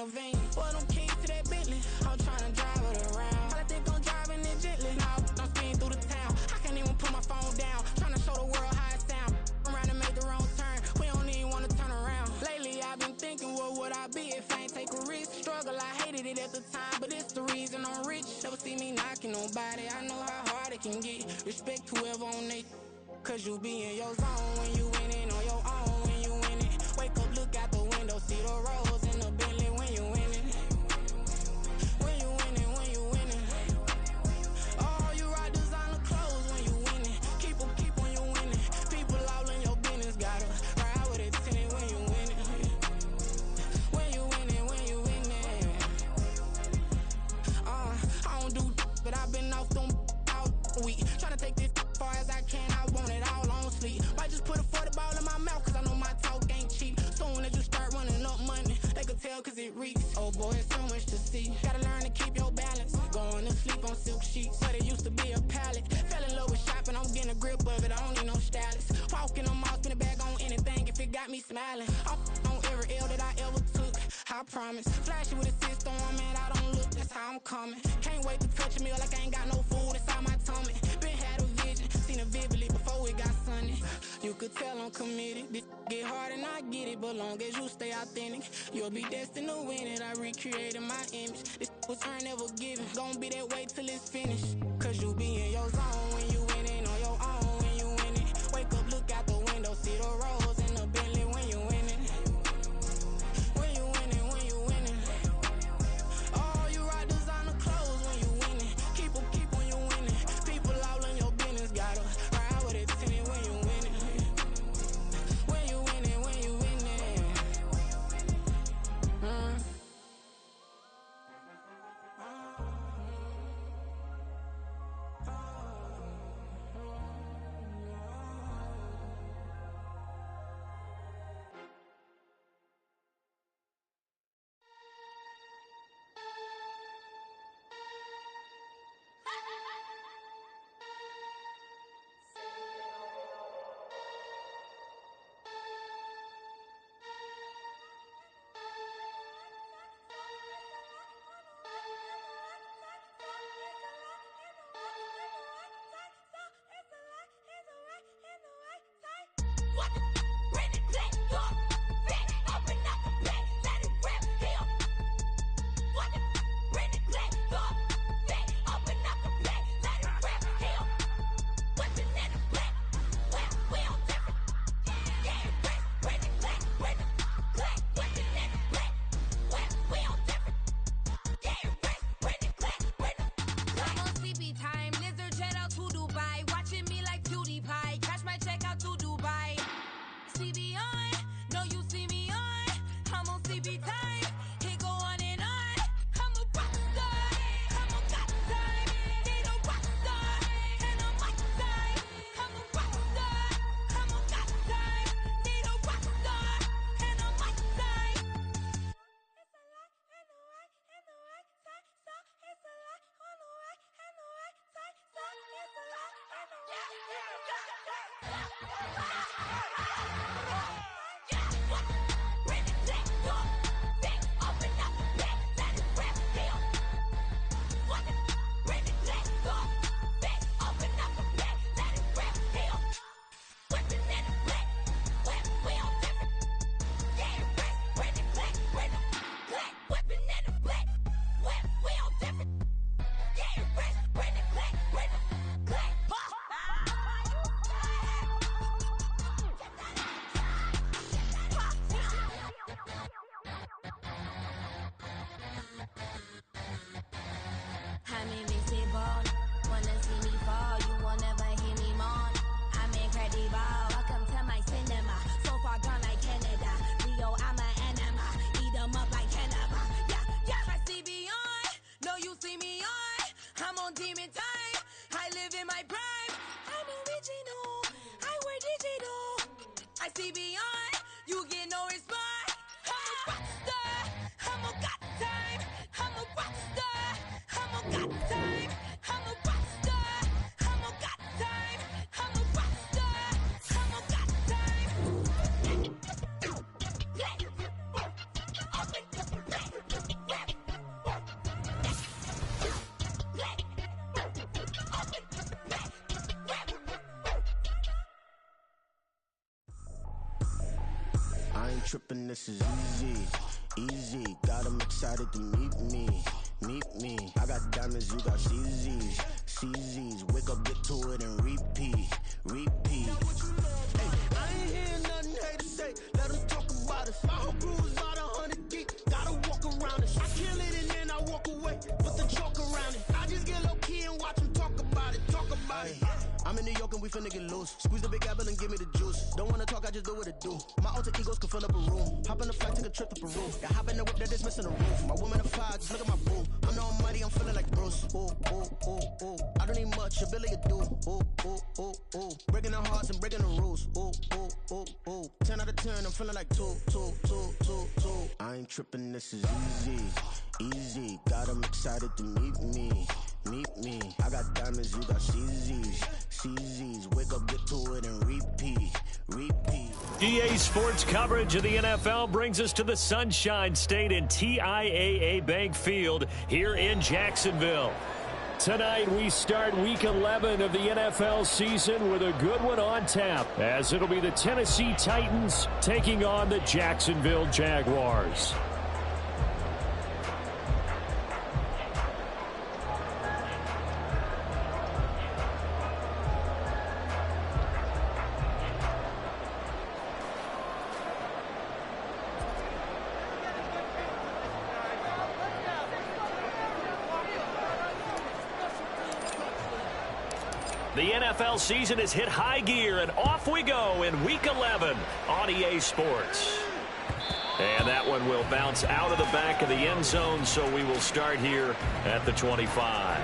a vein. Boy, them keys to that Bentley, I'm tryna drive it around. I think I'm driving it gently, now I'm speeding through the town. I can't even put my phone down, tryna show the world how it sound. Around and make the wrong turn, we don't even wanna turn around. Lately I've been thinking, what would I be if I ain't take a risk? Struggle, I hated it at the time, but it's the reason I'm rich. Never see me knocking nobody, I know how hard it can get. Respect whoever on they, cause you be in your zone when you winning on your own when you winning. Wake up, look out the window, see the rose in the Bentley when you winning. When you winning, when you winning. Oh, you rock designer clothes when you winning. Keep when you winning. People all in your business, gotta ride with it tinted when you winning. When you winning, when you winning. I don't do but I've been off them all week. Tryna take this far as I can, I want it all on sleep. Might just put a 40 ball in my mouth, cause I know my talk ain't cheap. Soon as you start running up money, they could tell cause it reeks. Oh boy, it's so much to see. Gotta learn to keep your balance. Going to sleep on silk sheets, but it used to be a pallet. Fell in love with shopping, I'm getting a grip of it, I don't need no stylist. Walking on mall, spin a bag on anything if it got me smiling. I'm on every L that I ever took, I promise. Flashy with a system on, man, I don't look, that's how I'm coming. Can't wait to touch a meal like I ain't got no food inside my tummy. Been had a vision, seen it vividly before it got sunny. You could tell I'm committed. This get hard and I get it, but long as you stay authentic, you'll be destined to win it. I recreated my image. This was earned, never given. Gonna be that way till it's finished. Cause you be in your zone when you winning on your own when you winning. Wake up, look out the window, see the rose in the Bentley when you winning. When you winning, when you winning. Oh, you rock designer clothes when you winning. Keep when you winning. People all in your business, gotta ride with it tinted when you winning. When you winning, when you winning. ain't tripping, this is easy. Easy, got 'em excited to meet me. Meet me. I got diamonds, you got CZs. CZs, wake up, get to it, and repeat. Repeat. Hey, I ain't hearing nothing haters say. Let them talk about us. My whole crew is about 100 deep. Gotta walk around it. I kill it and then I walk away. Put the chalk around it. I just get low key and watch them talk about it. Talk about it. I'm in New York and we finna get loose. Squeeze the big apple and give me the juice. Don't wanna talk, I just do what it do. My alter egos can fill up a room. Hop in the flight, take a trip to Peru. Yeah, hop in the whip that is missing a roof. My woman a fire, just look at my boo. I'm the almighty, I'm feeling like Bruce. Ooh, ooh, ooh, ooh. I don't need much, ability to do. Ooh, ooh, ooh, ooh. Breaking the hearts and breaking the rules. Ooh, ooh, ooh, ooh. 10 out of 10, I'm feeling like 2. I ain't tripping, this is easy. Easy, got 'em excited to meet me. Meet me. I got diamonds, you got CZs. CZs, wake up, get to it, and repeat. Repeat. EA Sports coverage of the NFL brings us to the Sunshine State in TIAA Bank Field here in Jacksonville. Tonight we start Week 11 of the NFL season with a good one on tap, as it'll be the Tennessee Titans taking on the Jacksonville Jaguars. The NFL season has hit high gear, and off we go in Week 11 on EA Sports. And that one will bounce out of the back of the end zone, so we will start here at the 25.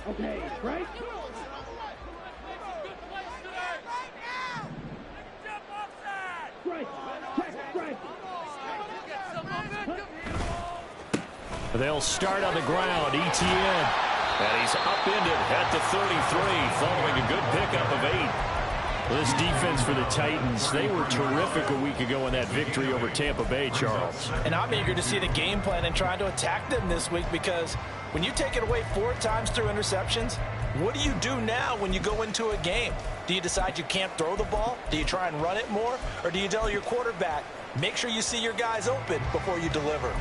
Okay, right? They'll start on the ground. ETN. And he's upended at the 33 following a good pickup of 8. This defense for the Titans, they were terrific a week ago in that victory over Tampa Bay, Charles. And I'm eager to see the game plan and trying to attack them this week, because when you take it away 4 times through interceptions, what do you do now when you go into a game? Do you decide you can't throw the ball? Do you try and run it more? Or do you tell your quarterback, make sure you see your guys open before you deliver?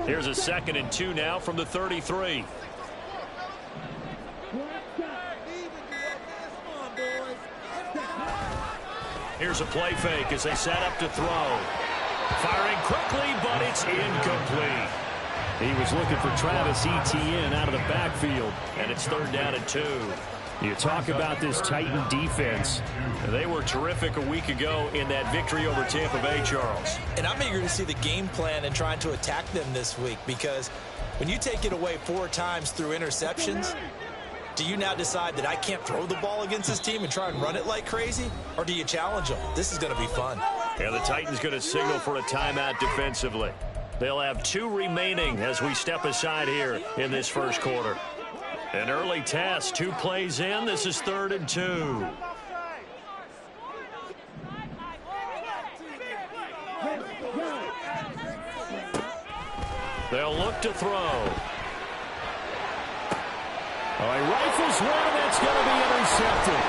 Here's a 2nd and 2 now from the 33. Here's a play fake as they set up to throw. Firing quickly, but it's incomplete. He was looking for Travis Etienne out of the backfield, and it's 3rd down and 2. You talk about this Titan defense. They were terrific a week ago in that victory over Tampa Bay, Charles. And I'm eager to see the game plan and trying to attack them this week, because when you take it away 4 times through interceptions, do you now decide that I can't throw the ball against this team and try and run it like crazy? Or do you challenge them? This is going to be fun. Yeah, the Titans going to signal for a timeout defensively. They'll have 2 remaining as we step aside here in this first quarter. An early test, 2 plays in. This is 3rd and 2. They'll look to throw. Oh, he rifles one, and that's going to be intercepted.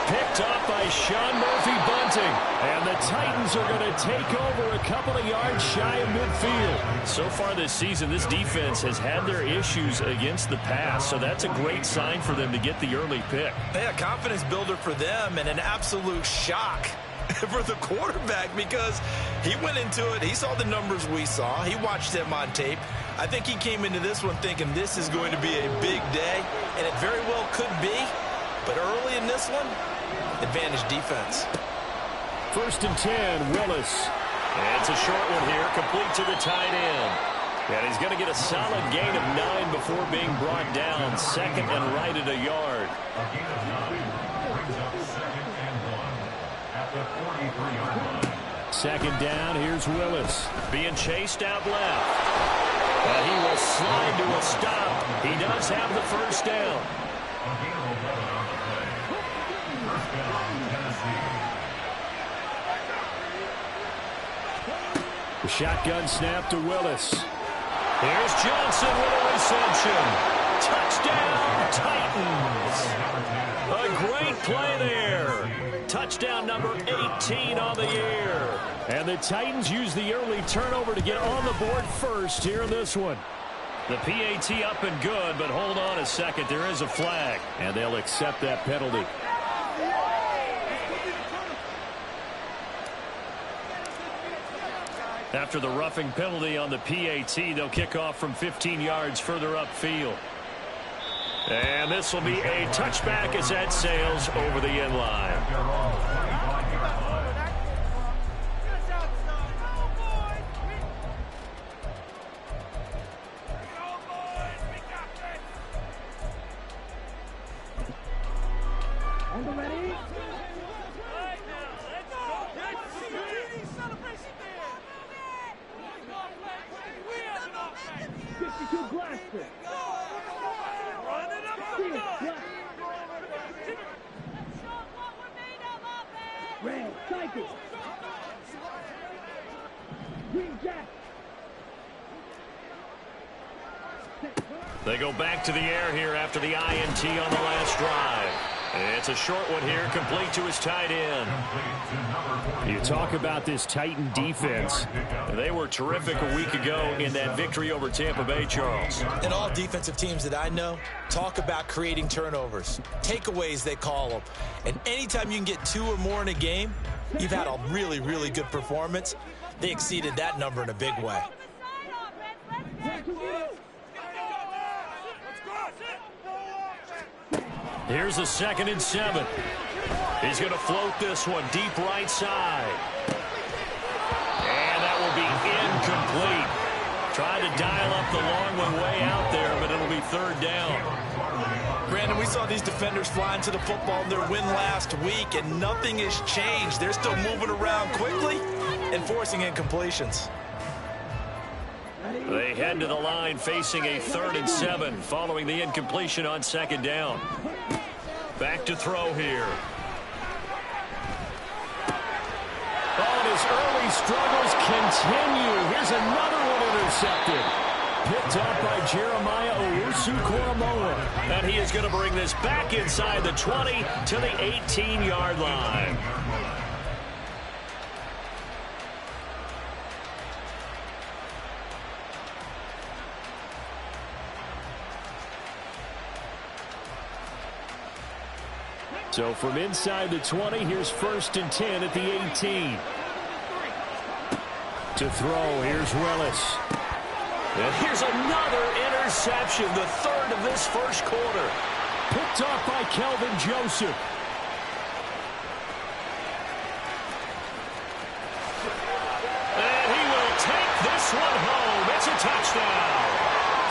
Picked up by Sean Murphy-Bunting. And the Titans are going to take over a couple of yards shy of midfield. So far this season, this defense has had their issues against the pass, so that's a great sign for them to get the early pick. Yeah, confidence builder for them, and an absolute shock for the quarterback, because he went into it, he saw the numbers we saw, he watched them on tape. I think he came into this one thinking this is going to be a big day, and it very well could be. But early in this one, advantage defense. first and 10, Willis. And it's a short one here, complete to the tight end. And he's going to get a solid gain of 9 before being brought down. Second and right at a yard. Second down, here's Willis. Being chased out left. And he will slide to a stop. He does have the first down. The shotgun snap to Willis. Here's Johnson with a reception. Touchdown, Titans. A great play there. Touchdown number 18 on the year. And the Titans use the early turnover to get on the board first here in this one. The PAT up and good, but hold on a second. There is a flag. And they'll accept that penalty. After the roughing penalty on the PAT, they'll kick off from 15 yards further upfield. And this will be a touchback as that sails over the end line. They go back to the air here after the INT on the last drive. It's a short one here, complete to his tight end. You talk about this Titan defense. They were terrific a week ago in that victory over Tampa Bay, Charles. And all defensive teams that I know talk about creating turnovers. Takeaways, they call them. And anytime you can get 2 or more in a game, you've had a really, really good performance. They exceeded that number in a big way. Here's a 2nd and 7. He's going to float this one deep right side. And that will be incomplete. Trying to dial up the long one way out there, but it'll be 3rd down. Brandon, we saw these defenders fly into the football in their win last week, and nothing has changed. They're still moving around quickly and forcing incompletions. They head to the line facing a 3rd and 7 following the incompletion on 2nd down. Back to throw here. Oh, and his early struggles continue. Here's another one intercepted. Picked up by Jeremiah Owusu-Koramoah. And he is going to bring this back inside the 20 to the 18-yard line. So from inside the 20, here's 1st and 10 at the 18. To throw, here's Willis. And here's another interception, the 3rd of this first quarter. Picked off by Kelvin Joseph. And he will take this one home. It's a touchdown.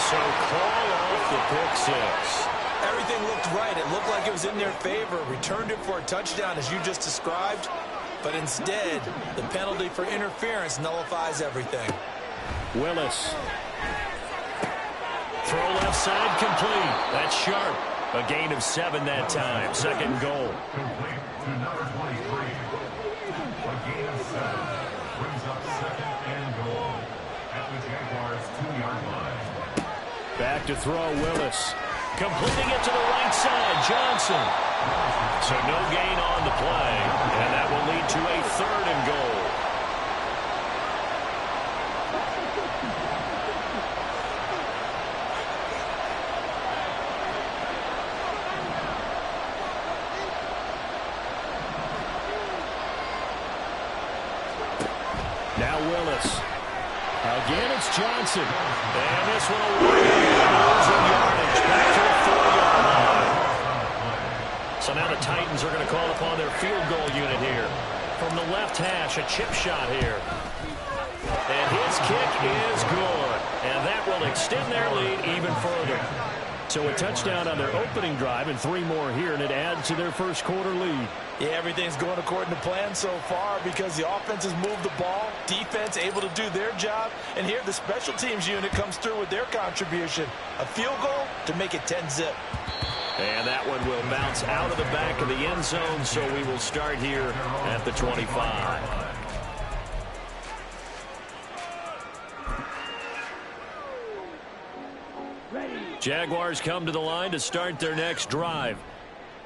So call off the pick 6. Everything looked right. It looked like it was in their favor. Returned it for a touchdown, as you just described. But instead, the penalty for interference nullifies everything. Willis. Throw left side complete. That's sharp. A gain of 7 that time. 2nd goal. Complete to number 23. A gain of 7. Brings up 2nd and goal at the Jaguars' 2-yard line. Back to throw, Willis. Completing it to the right side, Johnson. So no gain on the play, and that will lead to a 3rd and goal. Now Willis. Again, it's Johnson. And this one away. Losing yardage. Back to the 4-yard line. So now the Titans are going to call upon their field goal unit here. from the left hash. A chip shot here. And his kick is good. And that will extend their lead even further. So a touchdown on their opening drive and 3 more here, and it adds to their first quarter lead. Yeah, everything's going according to plan so far because the offense has moved the ball, defense able to do their job, and here the special teams unit comes through with their contribution. A field goal to make it 10-zip. And that one will bounce out of the back of the end zone, so we will start here at the 25. Jaguars come to the line to start their next drive.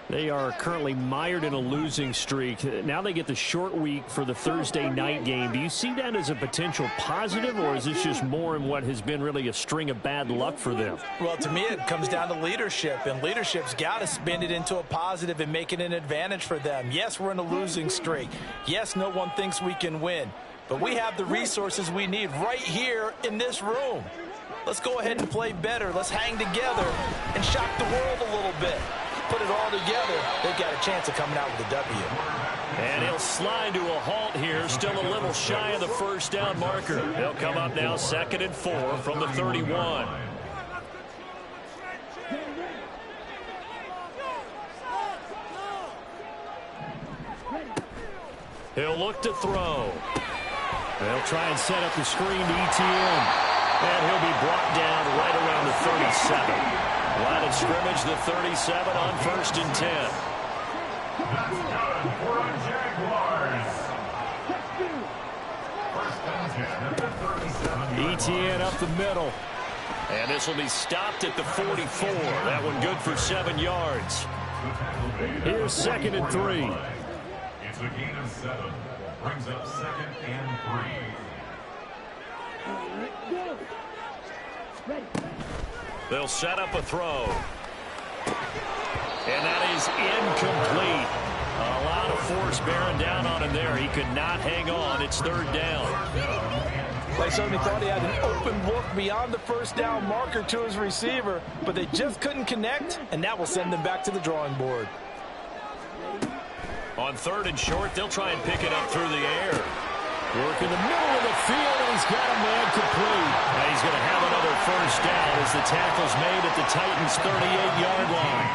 They are currently mired in a losing streak. Now they get the short week for the Thursday night game. Do you see that as a potential positive, or is this just more in what has been really a string of bad luck for them? Well, to me, it comes down to leadership, and leadership's got to spin it into a positive and make it an advantage for them. Yes, we're in a losing streak. Yes, no one thinks we can win, but we have the resources we need right here in this room. Let's go ahead and play better. Let's hang together and shock the world a little bit. Put it all together, they've got a chance of coming out with a W. And he'll slide to a halt here, still a little shy of the first down marker. They'll come up now 2nd and 4 from the 31. He'll look to throw. They'll try and set up the screen to ETN. And he'll be brought down right around the 37. Line of scrimmage, the 37 on 1st and 10. That's good for the Jaguars. 1st and 10 at the 37. ETN up the middle. And this will be stopped at the 44. That one good for 7 yards. Here's 2nd and 3. It's a gain of 7. Brings up 2nd and 3. They'll set up a throw. And that is incomplete. A lot of force bearing down on him there. He could not hang on. It's 3rd down. They certainly thought he had an open look beyond the 1st down marker to his receiver, but they just couldn't connect, and that will send them back to the drawing board. On 3rd and short, they'll try and pick it up through the air. Work in the middle of the field, and he's got a man complete. And he's going to have another 1st down as the tackle's made at the Titans' 38-yard line.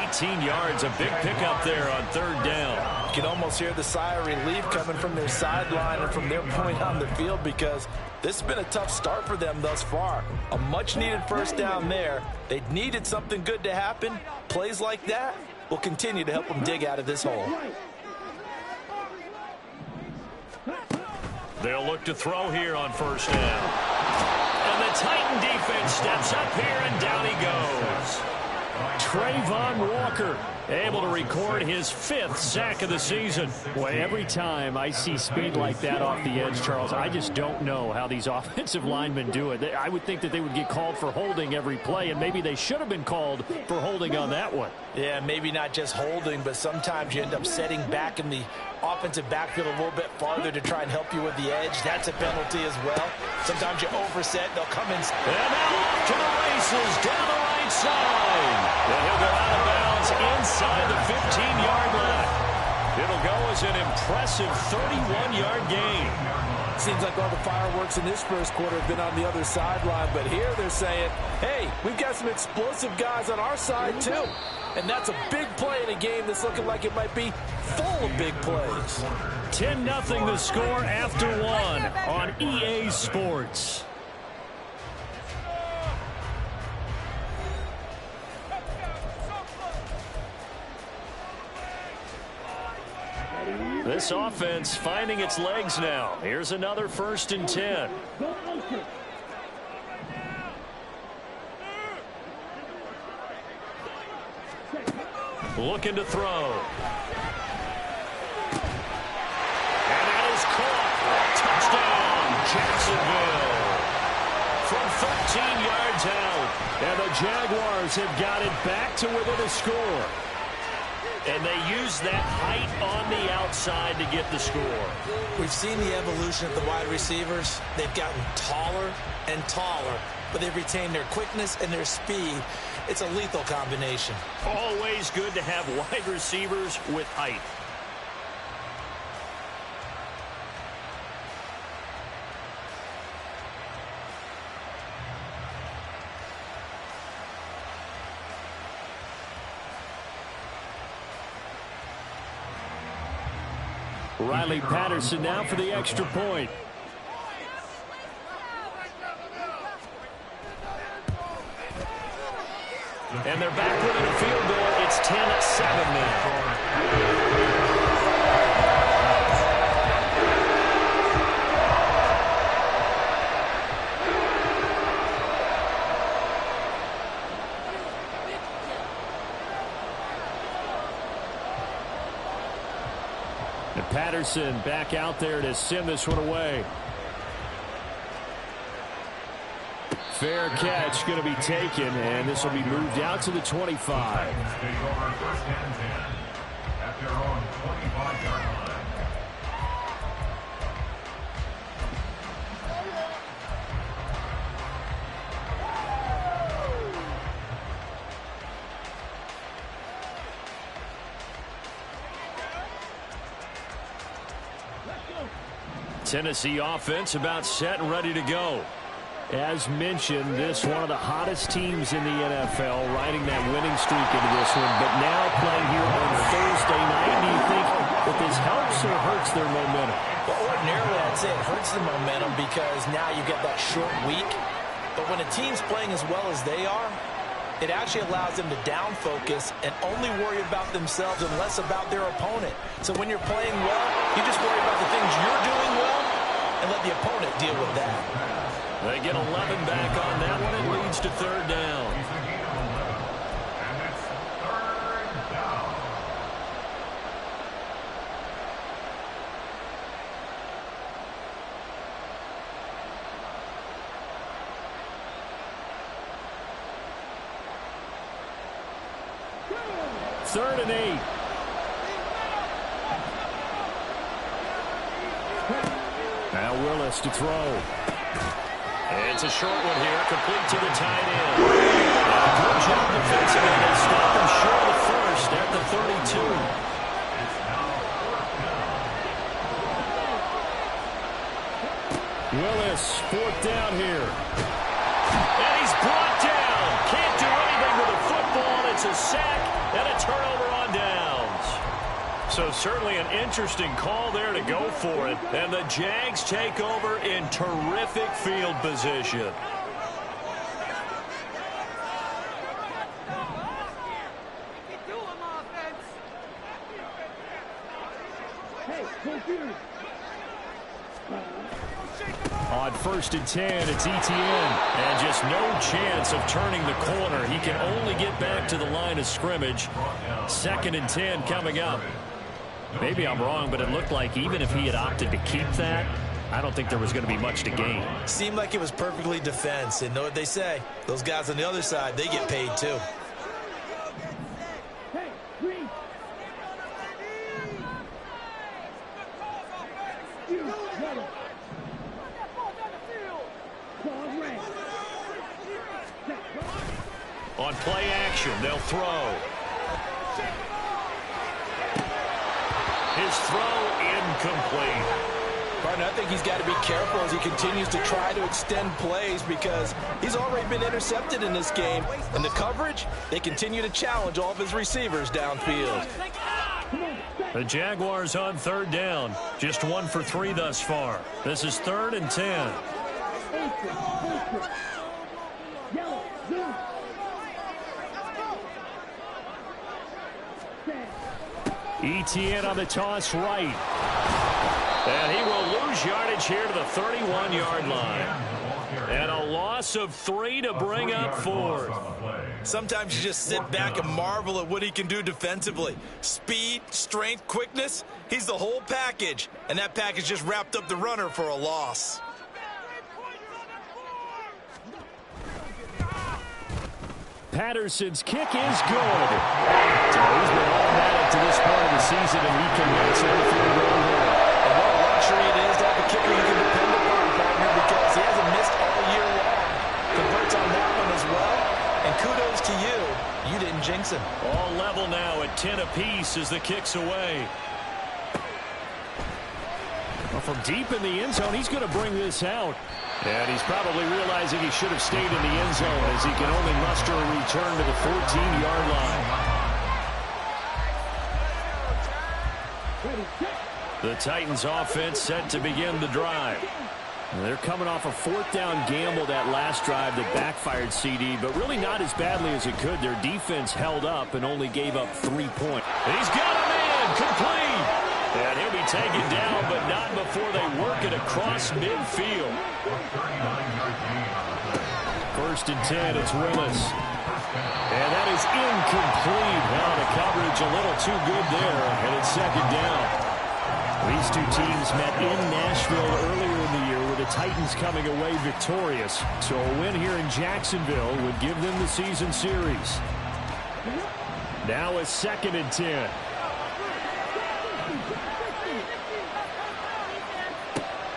18 yards, a big pickup there on 3rd down. You can almost hear the sigh of relief coming from their sideline and from their point on the field because this has been a tough start for them thus far. A much-needed 1st down there. They needed something good to happen. Plays like that will continue to help them dig out of this hole. They'll look to throw here on 1st down. And the Titan defense steps up here, and down he goes. Trayvon Walker able to record his 5th sack of the season. Boy, every time I see speed like that off the edge, Charles, I just don't know how these offensive linemen do it. I would think that they would get called for holding every play, and maybe they should have been called for holding on that one. Yeah, maybe not just holding, but sometimes you end up setting back in the offensive backfield a little bit farther to try and help you with the edge. That's a penalty as well. Sometimes you overset, they'll come in. And now off to the races down the right side. And he'll go out of bounds inside the 15-yard line. It'll go as an impressive 31-yard gain. Seems like all the fireworks in this first quarter have been on the other sideline, but here they're saying, hey, we've got some explosive guys on our side too. And that's a big play in a game that's looking like it might be full of big plays. 10-0 the score after 1 on EA Sports. This offense finding its legs now. Here's another 1st and 10. Looking to throw. And that is caught. Touchdown, Jacksonville. From 13 yards out. And the Jaguars have got it back to within a score. And they use that height on the outside to get the score. We've seen the evolution of the wide receivers. They've gotten taller and taller, but they've retained their quickness and their speed. It's a lethal combination. Always good to have wide receivers with height. Riley Patterson now for the extra point. And they're back within a field goal. It's 10-7 now. And Patterson back out there to send this one away. Fair catch going to be taken, and this will be moved out to the 25. Take over first and 10 at their own 25-yard line. Tennessee offense about set and ready to go. As mentioned, this one of the hottest teams in the NFL, riding that winning streak into this one, but now playing here on Thursday night. Do you think that this helps or hurts their momentum? Well, ordinarily, I'd say it hurts the momentum because now you get that short week. But when a team's playing as well as they are, it actually allows them to down focus and only worry about themselves and less about their opponent. So when you're playing well, you just worry about the things you're doing well and let the opponent deal with that. They get 11 back on that one. It leads to third down. He's a gain of 11, and it's third down. Third and 8. Now Willis to throw. It's a short one here, complete to the tight end. Good job defensively. They stopped him short of the first at the 32. Willis, fourth down here. And he's brought down. Can't do anything with the football. It's a sack and a turnover on downs. So certainly an interesting call there to go for it. And the Jags take over in terrific field position. On first and 10, it's Etienne. And just no chance of turning the corner. He can only get back to the line of scrimmage. Second and 10 coming up. Maybe I'm wrong, but it looked like even if he had opted to keep that, I don't think there was going to be much to gain. Seemed like it was perfectly defense. And know what they say? Those guys on the other side, they get paid too. On play action, they'll throw. His throw incomplete. Partner, I think he's got to be careful as he continues to try to extend plays because he's already been intercepted in this game. And the coverage, they continue to challenge all of his receivers downfield. The Jaguars on third down. Just 1 for 3 thus far. This is third and 10. Etienne on the toss right. And he will lose yardage here to the 31-yard line. And a loss of 3 to bring up fourth. Sometimes you just sit back and marvel at what he can do defensively. Speed, strength, quickness, he's the whole package. And that package just wrapped up the runner for a loss. Patterson's kick is good. So he's been automatic to this part of the season, and he connects on the field goal here. And what a luxury it is to have a kicker you can depend upon, partner, because he hasn't missed all year long. Converts on that one as well. And kudos to you. You didn't jinx him. All level now at 10 apiece as the kick's away. Well, from deep in the end zone, he's going to bring this out. And he's probably realizing he should have stayed in the end zone as he can only muster a return to the 14-yard line. The Titans offense set to begin the drive. They're coming off a fourth-down gamble that last drive that backfired, CD, but really not as badly as it could. Their defense held up and only gave up 3 points. He's got him in, complete. And he'll be taken down, but not before they work it across midfield. 1st and 10, it's Willis. And that is incomplete. Well, the coverage a little too good there, and it's 2nd down. These two teams met in Nashville earlier in the year with the Titans coming away victorious. So a win here in Jacksonville would give them the season series. Now a 2nd and 10.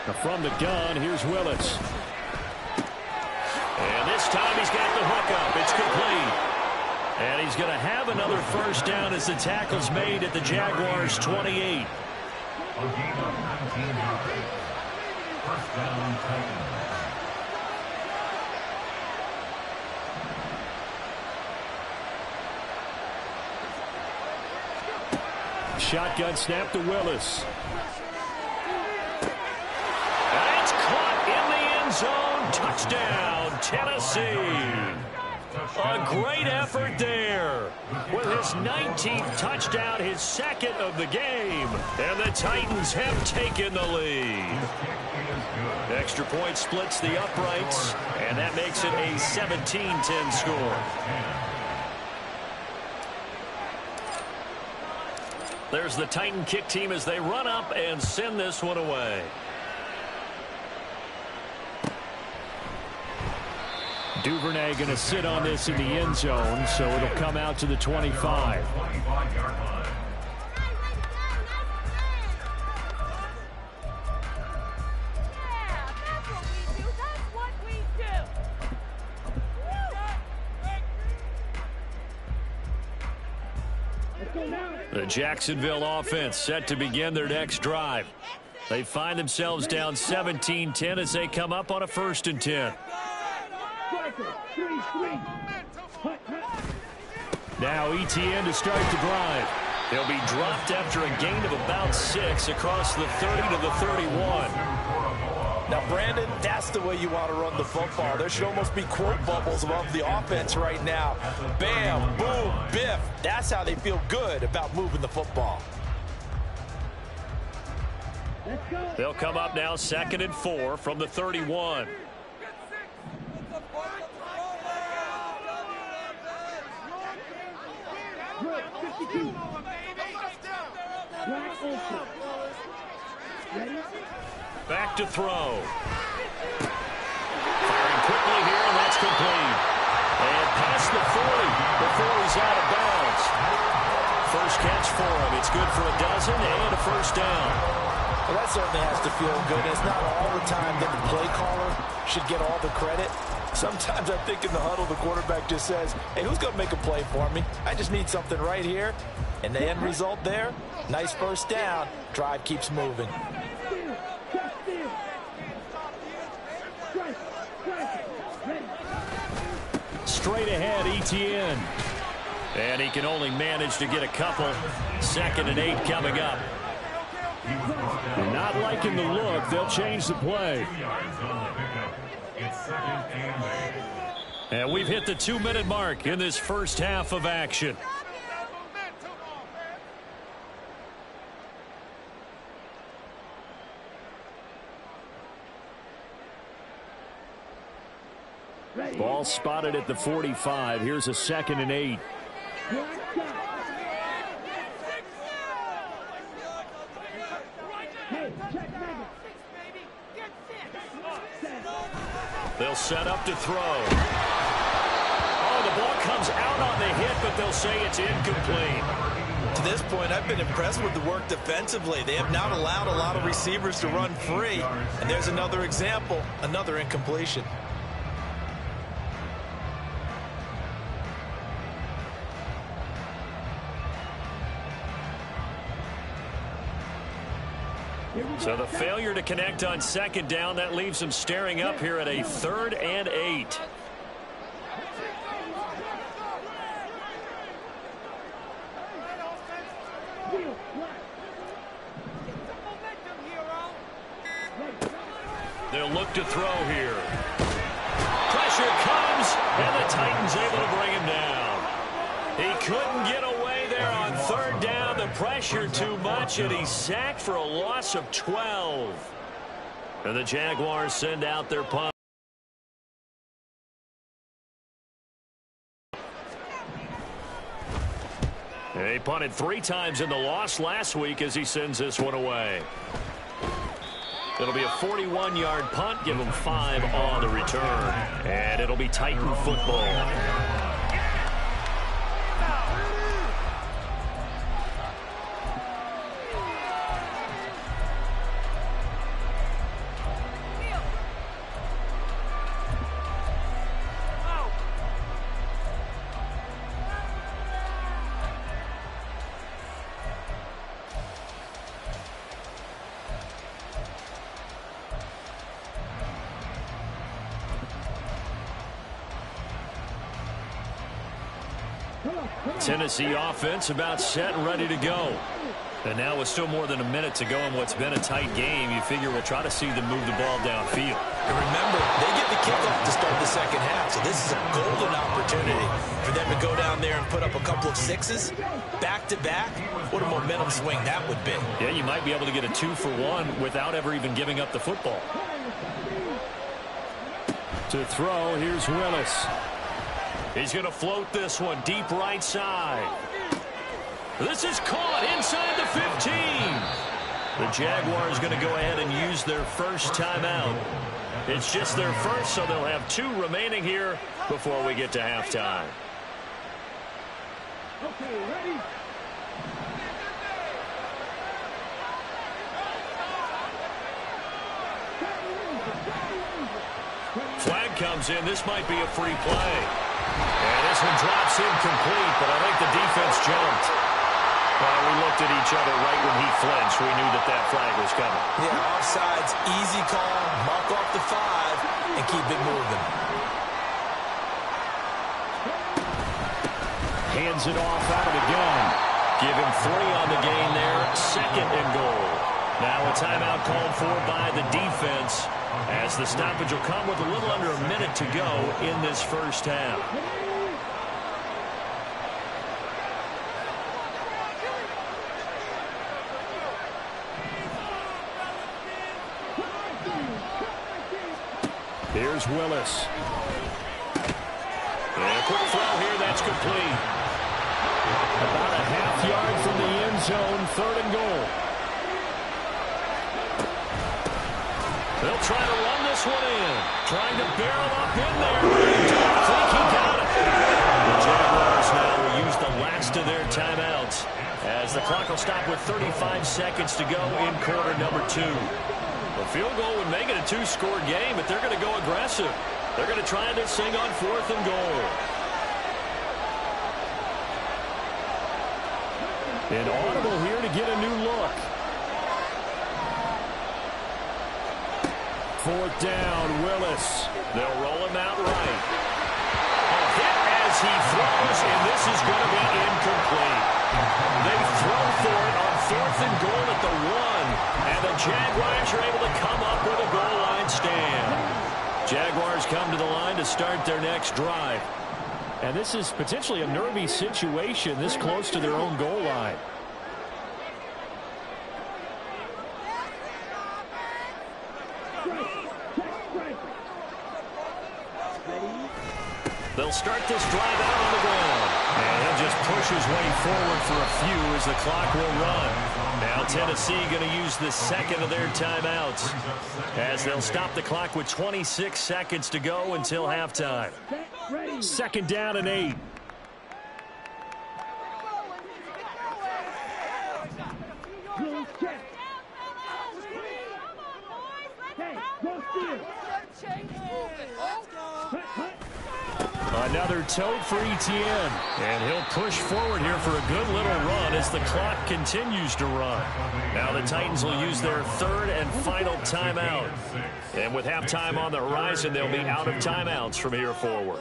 Now from the gun, here's Willis. And this time he's got the hook up. It's complete. And he's going to have another 1st down as the tackle's made at the Jaguars' 28. A game of 19 yards. 1st down, Titans. Shotgun snap to Willis. And it's caught in the end zone. Touchdown, Tennessee. A great effort there. With his 19th touchdown, his 2nd of the game. And the Titans have taken the lead. Extra point splits the uprights, and that makes it a 17-10 score. There's the Titan kick team as they run up and send this one away. Duvernay going to sit on this in the end zone, so it'll come out to the 25. The Jacksonville offense set to begin their next drive. They find themselves down 17-10 as they come up on a 1st and 10. Now Etienne to start the drive. He'll be dropped after a gain of about 6 across the 30 to the 31. Now, Brandon, that's the way you want to run the football. There should almost be quote bubbles above the offense right now. Bam, boom, biff. That's how they feel good about moving the football. They'll come up now 2nd and 4 from the 31. Back to throw. Firing quickly here, and that's complete. And past the 40 before he's out of bounds. First catch for him. It's good for a dozen and a 1st down. Well, that certainly has to feel good. It's not all the time that the play caller should get all the credit. Sometimes I think in the huddle, the quarterback just says, hey, who's going to make a play for me? I just need something right here. And the end result there, nice 1st down. Drive keeps moving. Straight ahead, Etienne. And he can only manage to get a couple. 2nd and 8 coming up. Not liking the look. They'll change the play. And we've hit the 2-minute mark in this first half of action. Ball spotted at the 45. Here's a 2nd and 8. They'll set up to throw. Oh, the ball comes out on the hit, but they'll say it's incomplete. To this point, I've been impressed with the work defensively. They have not allowed a lot of receivers to run free. And there's another example, another incompletion. So the failure to connect on 2nd down, that leaves them staring up here at a 3rd and 8. They'll look to throw here. Pressure comes, and the Titans able to bring him down. He couldn't get away there on third down. The pressure too much, and he's sacked for a loss of 12. And the Jaguars send out their punt. He punted 3 times in the loss last week as he sends this one away. It'll be a 41-yard punt, give him 5 on the return. And it'll be Titan football. Tennessee offense about set and ready to go. And now with still more than a minute to go in what's been a tight game, you figure we'll try to see them move the ball downfield. And remember, they get the kickoff to start the second half, so this is a golden opportunity for them to go down there and put up a couple of 6s back-to-back. What a momentum swing that would be. Yeah, you might be able to get a 2-for-1 without ever even giving up the football. To throw, here's Willis. He's going to float this one deep right side. This is caught inside the 15. The Jaguars going to go ahead and use their first timeout. It's just their first, so they'll have 2 remaining here before we get to halftime. Okay, ready? Flag comes in. This might be a free play. And this one drops incomplete, but I think the defense jumped. Well, we looked at each other right when he flinched. We knew that that flag was coming. Yeah, offsides, easy call, mark off the 5, and keep it moving. Hands it off out of the gun. Give him 3 on the gain there. 2nd and goal. Now a timeout called for by the defense, as the stoppage will come with a little under a minute to go in this first half. Here's Willis. And a quick throw here, that's complete. About a half yard from the end zone, 3rd and goal. They'll try to run this one in. Trying to barrel up in there. I think he got it. The Jaguars now will use the last of their timeouts, as the clock will stop with 35 seconds to go in quarter number 2. A field goal would make it a 2-score game, but they're going to go aggressive. They're going to try this thing on 4th and goal. An audible here to get a new look. 4th down, Willis. They'll roll him out right. A hit as he throws, and this is going to be incomplete. They throw for it on 4th and goal at the 1, and the Jaguars are able to come up with a goal line stand. Jaguars come to the line to start their next drive. And this is potentially a nervy situation this close to their own goal line. They'll start this drive out on the ground. And he'll just push his way forward for a few as the clock will run. Now Tennessee going to use the 2nd of their timeouts, as they'll stop the clock with 26 seconds to go until halftime. 2nd down and 8. Another tote for Etienne. And he'll push forward here for a good little run as the clock continues to run. Now the Titans will use their 3rd and final timeout. And with halftime on the horizon, they'll be out of timeouts from here forward.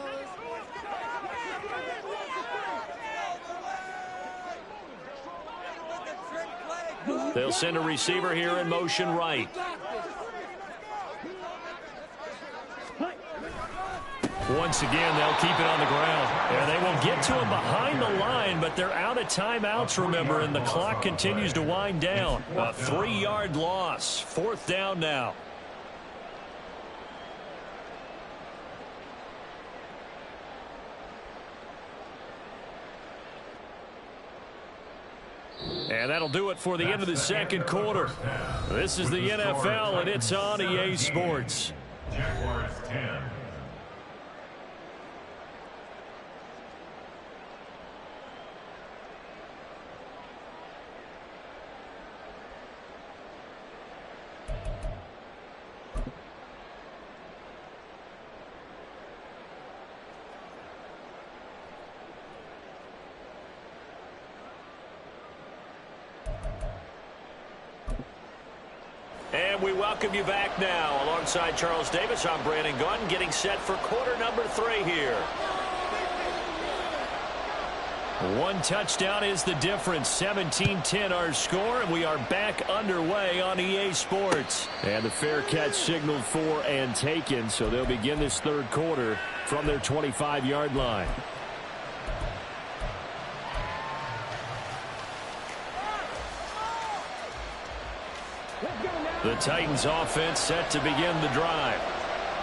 They'll send a receiver here in motion right. Once again, they'll keep it on the ground. And they will get to him behind the line, but they're out of timeouts, remember, and the clock continues to wind down. A 3-yard loss. 4th down now. And that'll do it for the end of the second quarter. This is the NFL, and it's on EA Sports. Jaguars 10. And we welcome you back now. Alongside Charles Davis, I'm Brandon Gaudin, getting set for quarter number 3 here. 1 touchdown is the difference. 17-10 our score, and we are back underway on EA Sports. And the fair catch signaled for and taken, so they'll begin this third quarter from their 25-yard line. The Titans offense set to begin the drive.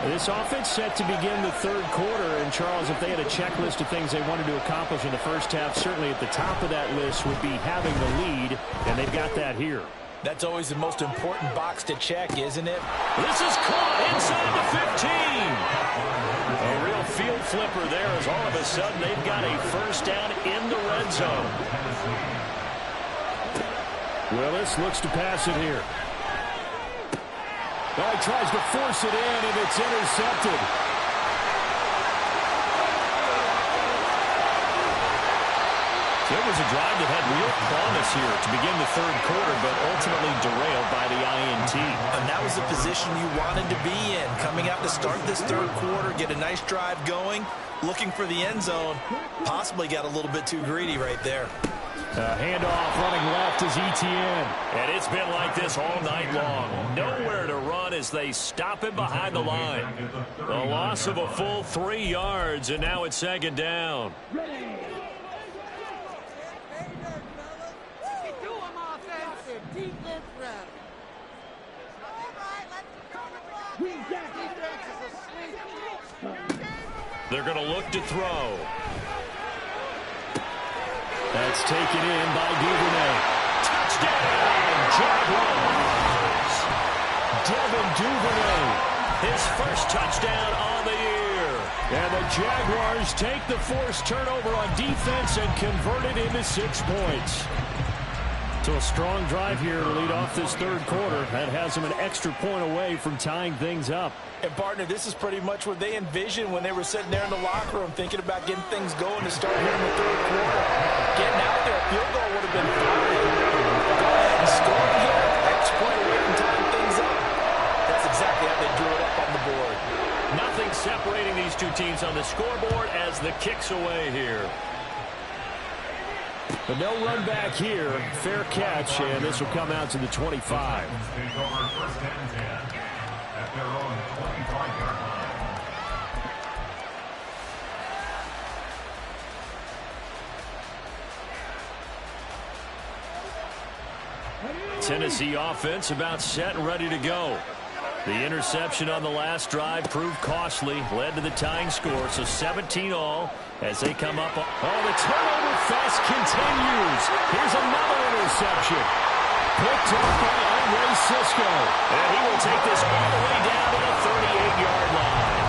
This offense set to begin the third quarter. And, Charles, if they had a checklist of things they wanted to accomplish in the first half, certainly at the top of that list would be having the lead, and they've got that here. That's always the most important box to check, isn't it? This is caught inside the 15. A real field flipper there as all of a sudden they've got a first down in the red zone. Willis looks to pass it here. Oh, he tries to force it in, and it's intercepted. So it was a drive that had real promise here to begin the third quarter, but ultimately derailed by the INT. And that was the position you wanted to be in. Coming out to start this third quarter, get a nice drive going, looking for the end zone. Possibly got a little bit too greedy right there. Handoff running left is Etienne. And it's been like this all night long. Nowhere to run as they stop him behind the line. A loss of a full 3 yards, and now it's second down. They're going to look to throw. That's taken in by Duvernay. Touchdown, Jaguars. Devin Duvernay, his first touchdown on the year. And the Jaguars take the forced turnover on defense and convert it into 6 points. So a strong drive here to lead off this third quarter. That has them an extra point away from tying things up. And, partner, this is pretty much what they envisioned when they were sitting there in the locker room thinking about getting things going to start here in the third quarter. Getting out there, a field goal would have been fine. Go ahead and score here. Extra point away from tying things up. That's exactly how they drew it up on the board. Nothing separating these two teams on the scoreboard as the kick's away here. But no run back here. Fair catch, and this will come out to the 25. Take over first and 10 at their own 25-yard line. Tennessee offense about set and ready to go. The interception on the last drive proved costly, led to the tying score, so 17 all as they come up. Oh, the turnover fest continues. Here's another interception. Picked up by Andre Cisco. And he will take this all the way down to the 38-yard line.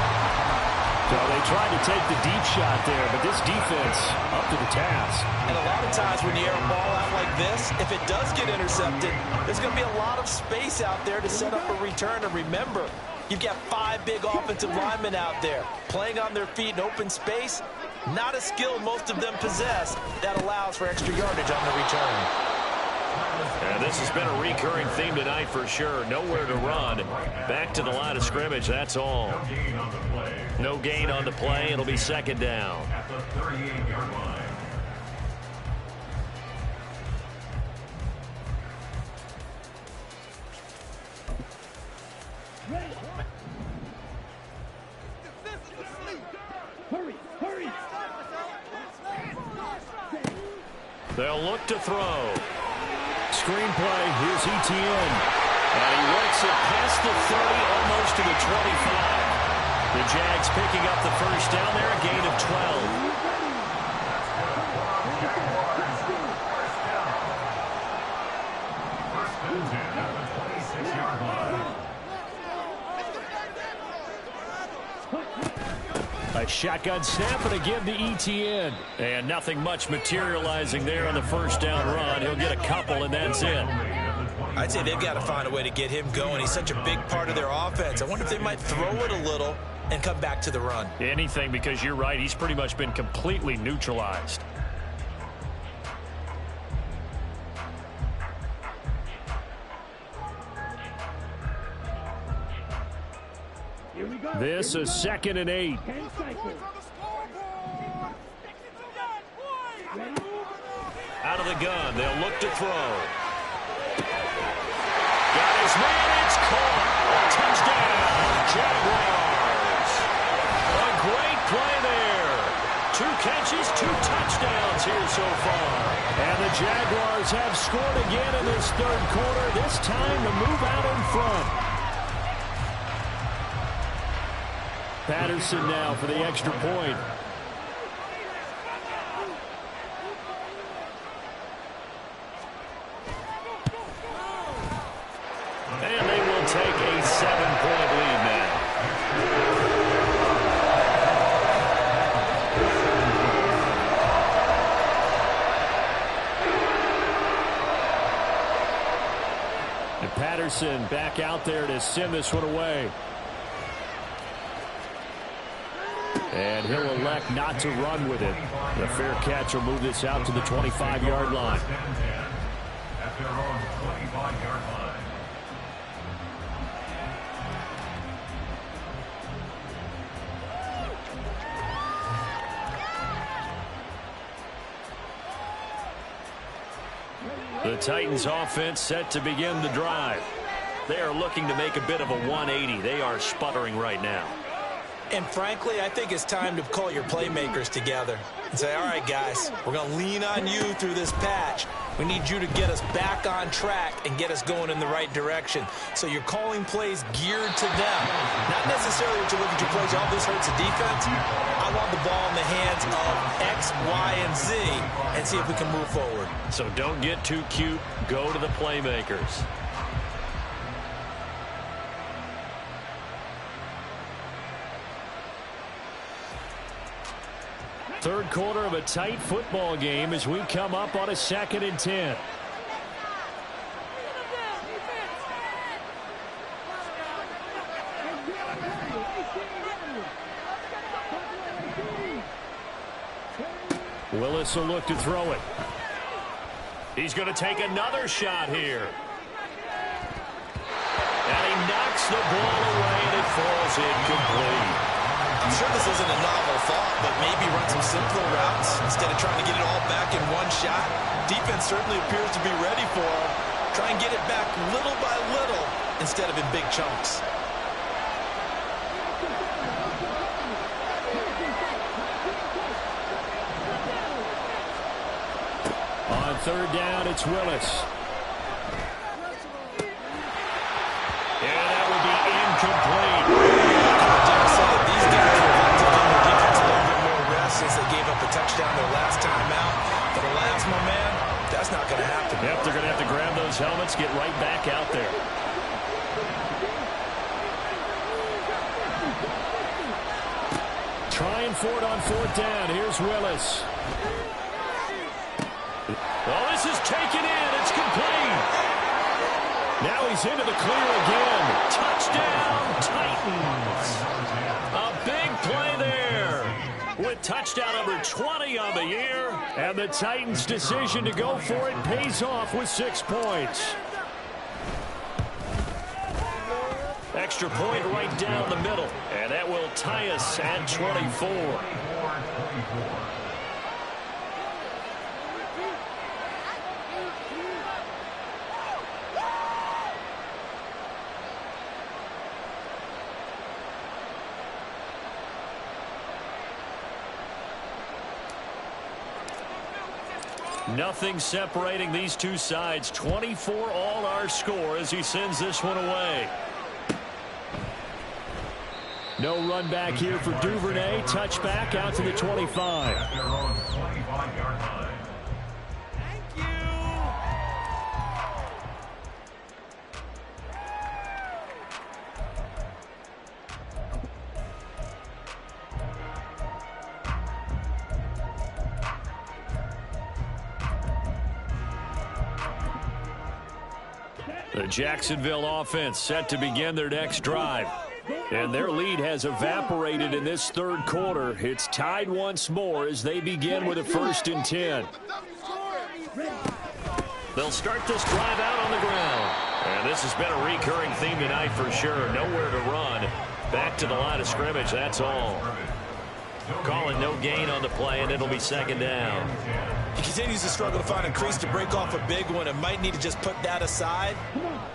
So they tried to take the deep shot there, but this defense up to the task. And a lot of times when you air a ball out like this, if it does get intercepted, there's going to be a lot of space out there to set up a return. And remember, you've got 5 big offensive linemen out there playing on their feet in open space. Not a skill most of them possess that allows for extra yardage on the return. And this has been a recurring theme tonight for sure. Nowhere to run. Back to the line of scrimmage, that's all. No gain on the play. It'll be second down. At the 38-yard line. They'll look to throw. Screenplay, here's Etienne. And he works it past the 30, almost to the 25. The Jags picking up the first down there, a gain of 12. A shotgun snap and again to Etienne. And nothing much materializing there on the first down run. He'll get a couple and that's it. I'd say they've got to find a way to get him going. He's such a big part of their offense. I wonder if they might throw it a little and come back to the run. Anything, because you're right. He's pretty much been completely neutralized. This is 2nd and 8. Out of the gun, they'll look to throw. Got his man, it's caught. Touchdown, Jaguars. A great play there. 2 catches, 2 touchdowns here so far. And the Jaguars have scored again in this third quarter. This time to move out in front. Patterson now for the extra point. And they will take a 7-point lead now. And Patterson back out there to send this one away. And he'll elect not to run with it. The fair catch will move this out to the 25-yard line. At their own 25-yard line. The Titans offense set to begin the drive. They are looking to make a bit of a 180. They are sputtering right now. And frankly, I think it's time to call your playmakers together and say, all right, guys, we're going to lean on you through this patch. We need you to get us back on track and get us going in the right direction. So you're calling plays geared to them. Not necessarily what you look at your plays, oh, this hurts the defense. I want the ball in the hands of X, Y, and Z and see if we can move forward. So don't get too cute. Go to the playmakers. Third quarter of a tight football game as we come up on a 2nd and 10. Willis will look to throw it. He's going to take another shot here. And he knocks the ball away and it falls incomplete. I'm sure this isn't a novel thought, but maybe run some simpler routes instead of trying to get it all back in one shot. Defense certainly appears to be ready for him. Try and get it back little by little instead of in big chunks. On 3rd down, it's Willis. And that would be incomplete. These guys will want to give their defense a little bit more rest since they gave up a touchdown their last time out. For the last one, man, that's not going to happen. Yep, they're going to have to grab those helmets, get right back out there. Trying for it on 4th down. Here's Willis. Well, this is taken in. It's complete. Now he's into the clear again. Touchdown, Titans. A big play there with touchdown number 20 on the year. And the Titans' decision to go for it pays off with 6 points. Extra point right down the middle. And that will tie us at 24. Nothing separating these two sides. 24 all our score as he sends this one away. No run back here for Duvernay. Touchback out to the 25. At their own 25-yard line. The Jacksonville offense set to begin their next drive. And their lead has evaporated in this third quarter. It's tied once more as they begin with a 1st and 10. They'll start this drive out on the ground. And this has been a recurring theme tonight for sure. Nowhere to run. Back to the line of scrimmage, that's all. Calling no gain on the play, and it'll be 2nd down. He continues to struggle to find a crease to break off a big one and might need to just put that aside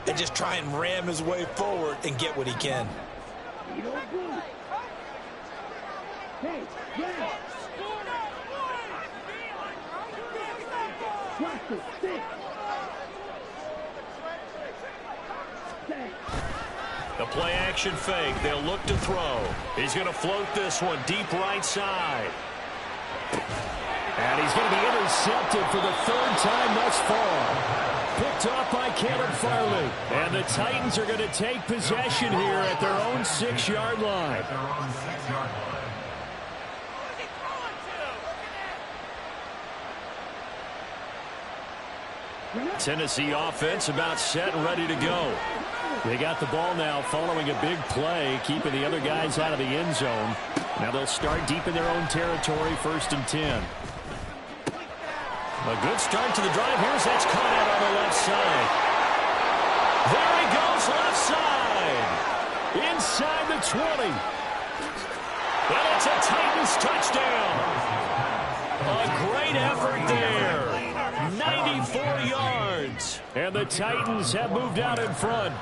and just try and ram his way forward and get what he can. The play action fake. They'll look to throw. He's going to float this one deep right side. And he's going to be intercepted for the 3rd time thus far. Picked off by Caleb Farley. And the Titans are going to take possession here at their own 6-yard line. At their own 6-yard line. Tennessee offense about set and ready to go. They got the ball now following a big play, keeping the other guys out of the end zone. Now they'll start deep in their own territory, 1st and 10. A good start to the drive. Here's that's caught out on the left side. There he goes, left side. Inside the 20. Well, it's a Titans touchdown. A great effort there. 94 yards. And the Titans have moved out in front.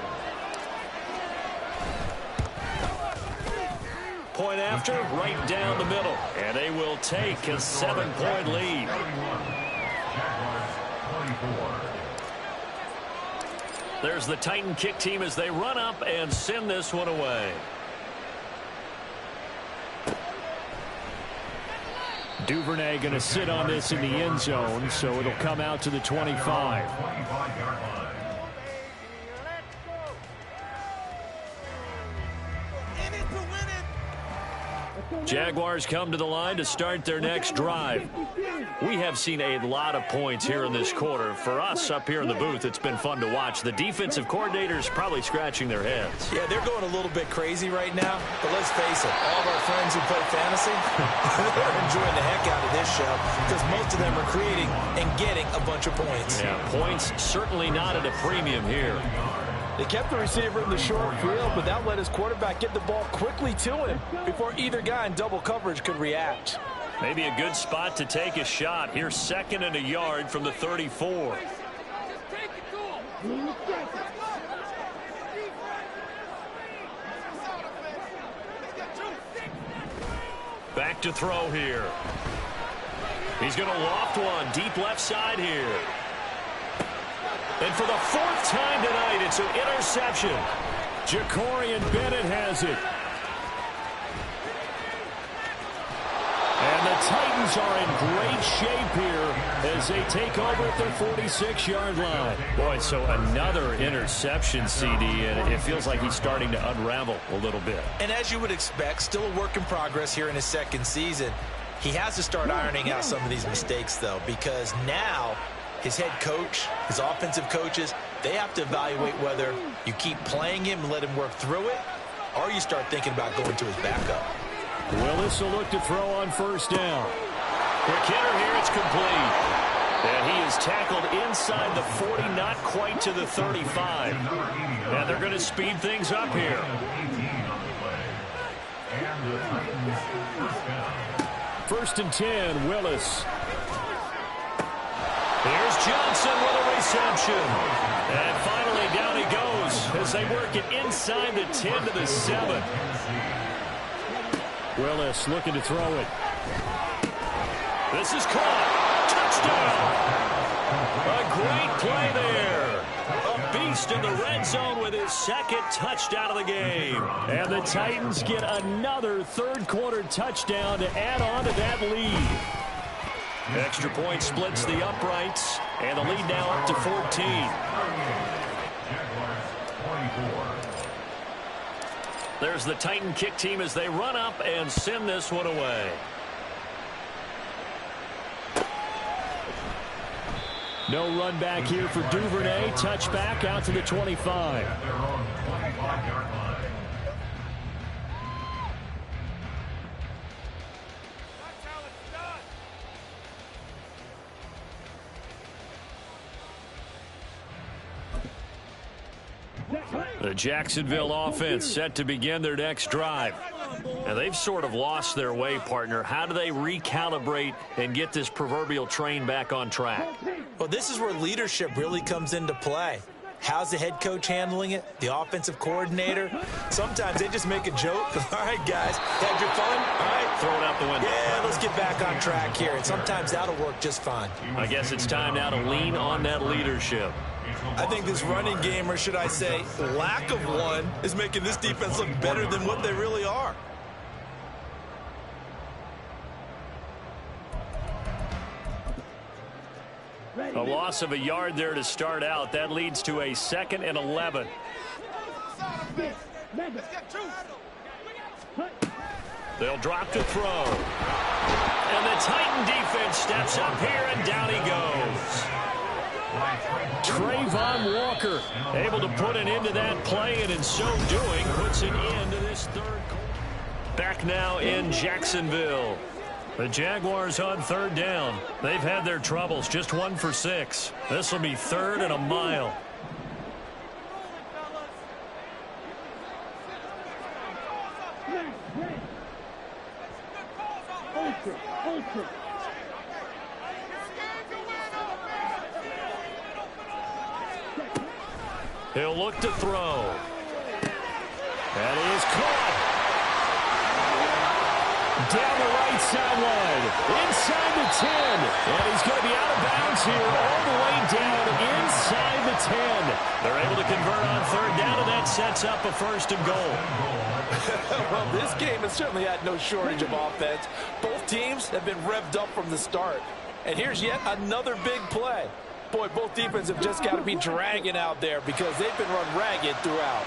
Point after, right down the middle. And they will take a 7-point lead. There's the Titan kick team as they run up and send this one away. Duvernay going to sit on this in the end zone, so it'll come out to the 25. Jaguars come to the line to start their next drive. We have seen a lot of points here in this quarter. For us up here in the booth, it's been fun to watch. The defensive coordinators probably scratching their heads. Yeah, they're going a little bit crazy right now. But let's face it, all of our friends who play fantasy, they're enjoying the heck out of this show because most of them are creating and getting a bunch of points. Yeah, points certainly not at a premium here. They kept the receiver in the short field, but that let his quarterback get the ball quickly to him before either guy in double coverage could react. Maybe a good spot to take a shot. Here's 2nd and a yard from the 34. Back to throw here. He's going to loft one deep left side here. And for the 4th time tonight, it's an interception. Jacorian Bennett has it. And the Titans are in great shape here as they take over at their 46-yard line. Boy, so another interception, CD, and it feels like he's starting to unravel a little bit. And as you would expect, still a work in progress here in his 2nd season. He has to start ironing out some of these mistakes, though, because now his head coach, his offensive coaches, they have to evaluate whether you keep playing him and let him work through it, or you start thinking about going to his backup. Willis will look to throw on 1st down. Quick hitter here, it's complete. And he is tackled inside the 40, not quite to the 35. And they're going to speed things up here. 1st and 10, Willis. Here's Johnson with a reception. And finally down he goes as they work it inside the 10 to the 7. Willis looking to throw it. This is caught. touchdown. A great play there. A beast in the red zone with his second touchdown of the game. And the Titans get another third-quarter touchdown to add on to that lead. Extra point splits the uprights, and the lead now up to 14. There's the Titan kick team as they run up and send this one away. No run back here for Duvernay. Touchback out to the 25. The Jacksonville offense set to begin their next drive. And they've sort of lost their way, partner. How do they recalibrate and get this proverbial train back on track? Well, this is where leadership really comes into play. How's the head coach handling it? The offensive coordinator? Sometimes they just make a joke. All right, guys, had your fun? All right. Throw it out the window. Yeah, let's get back on track here. And sometimes that'll work just fine. I guess it's time now to lean on that leadership. I think this running game, or should I say lack of one, is making this defense look better than what they really are. A loss of a yard there to start out. That leads to a 2nd and 11. They'll drop to throw. And the Titan defense steps up here, and down he goes. Trayvon Walker able to put an end to that play, and in so doing puts an end to this third quarter. Back now in Jacksonville. The Jaguars on 3rd down. They've had their troubles, just 1 for 6. This will be 3rd and a mile. He'll look to throw. That is caught. Down the right sideline, inside the 10. And he's going to be out of bounds here, all the way down inside the 10. They're able to convert on 3rd down, and that sets up a 1st and goal. Well, this game has certainly had no shortage of offense. Both teams have been revved up from the start. And here's yet another big play. Boy, both defenses have just got to be dragging out there because they've been run ragged throughout.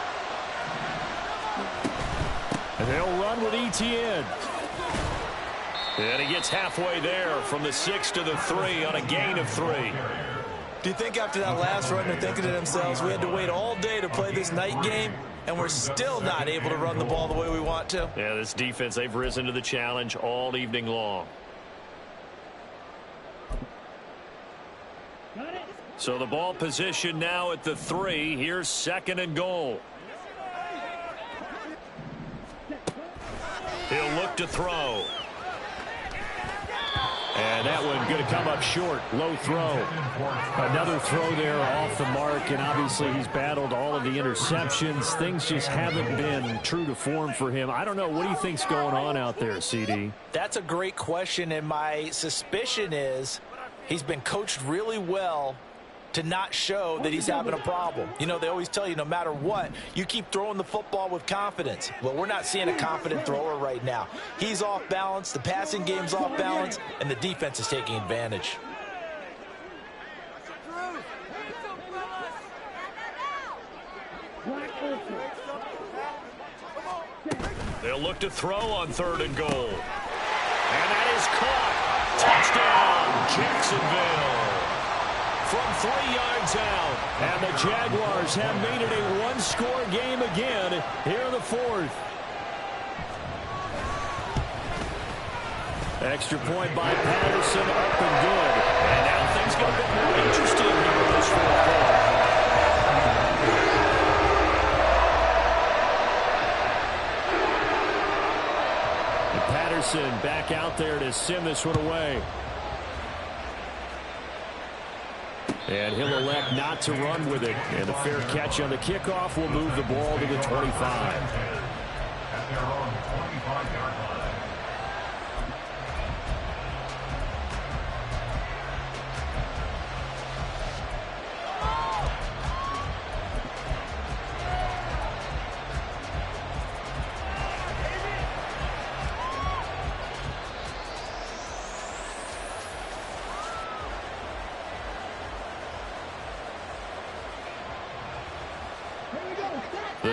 And they'll run with Etienne. And he gets halfway there from the 6 to the 3 on a gain of 3. Do you think after that last run they're thinking to themselves, we had to wait all day to play this night game, and we're still not able to run the ball the way we want to? Yeah, this defense, they've risen to the challenge all evening long. So the ball position now at the 3. Here's 2nd and goal. He'll look to throw. And that one going to come up short. Low throw. Another throw there off the mark, and obviously he's battled all of the interceptions. Things just haven't been true to form for him. I don't know. What do you think's going on out there, CD? That's a great question, and my suspicion is he's been coached really well to not show that he's having a problem. You know, they always tell you no matter what, you keep throwing the football with confidence. Well, we're not seeing a confident thrower right now. He's off balance, the passing game's off balance, and the defense is taking advantage. They'll look to throw on 3rd and goal. And that is caught. Touchdown, Jacksonville. From 3 yards out. And the Jaguars have made it a one-score game again here in the 4th. Extra point by Patterson, up and good. And now things get a bit more interesting here in this 4th quarter. And Patterson back out there to send this one away. And he'll elect not to run with it. And the fair catch on the kickoff will move the ball to the 25. At their own 25-yard line.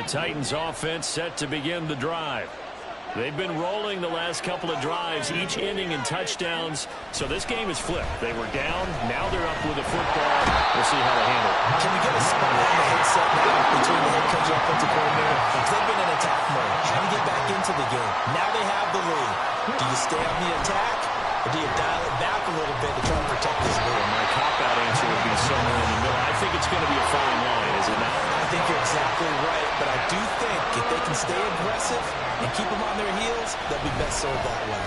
Titans offense set to begin the drive. They've been rolling the last couple of drives, each ending in touchdowns. So this game is flipped. They were down. Now they're up with the football. We'll see how they handle it. Can we get a spot on the headset now between the head coach and offensive coordinator? They've been in attack mode, trying to get back into the game. Now they have the lead. Do you stay on the attack, or do you dial it back a little bit to try to protect this lead? My cop-out answer would be somewhere in the middle. I think it's going to be a fine line, is it not? I think you're exactly right, but I do think if they can stay aggressive and keep them on their heels, they'll be best served that way.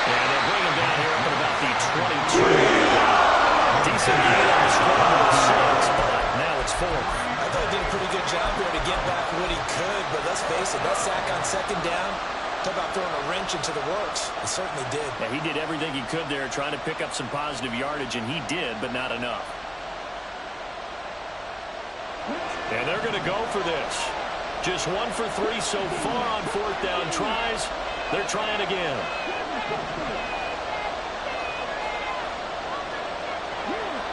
And they'll bring him down here up at about the 22. Decent gain on the scoreboard, 6, but now it's 4. I thought he did a pretty good job there to get back what he could, but let's face it, that sack on second down, talk about throwing a wrench into the works. It certainly did. Yeah, he did everything he could there, trying to pick up some positive yardage, and he did, but not enough. And they're going to go for this. Just 1 for 3 so far on fourth down tries. They're trying again.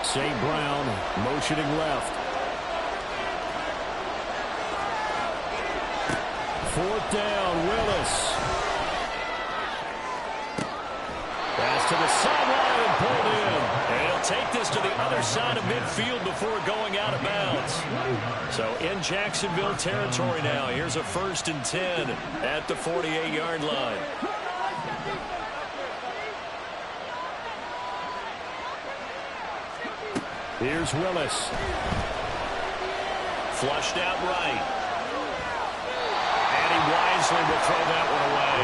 St. Brown motioning left. Fourth down, Willis. Pass to the sideline and pulled in. And he'll take this to the other side of midfield before going out of bounds. So in Jacksonville territory now. Here's a 1st and 10 at the 48-yard line. Here's Willis. Flushed out right. And he wisely will throw that one away.